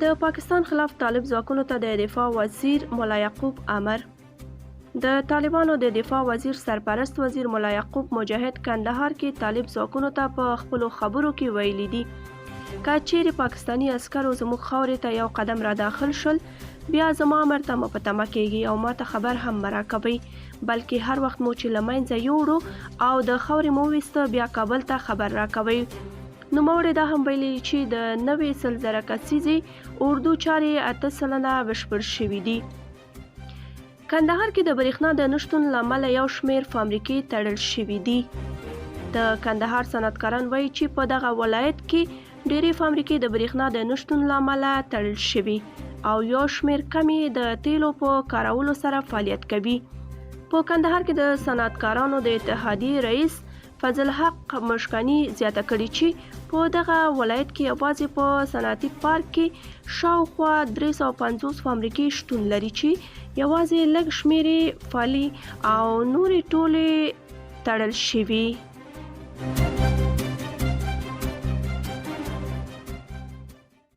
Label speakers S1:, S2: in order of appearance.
S1: د پاکستان خلاف طالب ځواکونو ته د دفاع وزیر مولا یعقوب امر. د طالبانو د دفاع وزیر سرپرست وزیر مولا یعقوب مجاهد کندهار کې طالب ځواکونو ته په خپلو خبرو کې ویلي دي که چیرې پاکستاني عسکرو زموږ خاورې ته یو قدم را داخل شل بیا زما امر ته مه په تمه کیږي او ما ته خبر هم مه راکوئ، بلکې هر وخت مو چې له منځه یوړو او د خاورې مو وویسته بیا کابل ته خبر راکوئ. نوموړي دا هم ویلي چې د 90,000 کسیزې اردو چارې 8% بشپړ شوي دي. کندهار کې د برېښنا د نشتون له امله یو شمېر فابریکې تړل شوي دي. د کندهار صنعتکاران وایي چې په دغه ولایت کې ډېرې فابریکې د برېښنا د نشتون له امله تړل شوي او یو شمېر کمې د تیلو په کارولو سره فعالیت کوي. په کندهار کې د صنعتکارانو د اتحادیې رئیس فضل حق مشکاني زیاته کړې چې په دغه ولایت کې یوازې په صنعتي پارک کې شاوخوا 350 فابریکې شتون لري چې یوازې لږ شمېرې فعالي او نورې ټولې تړل شوي.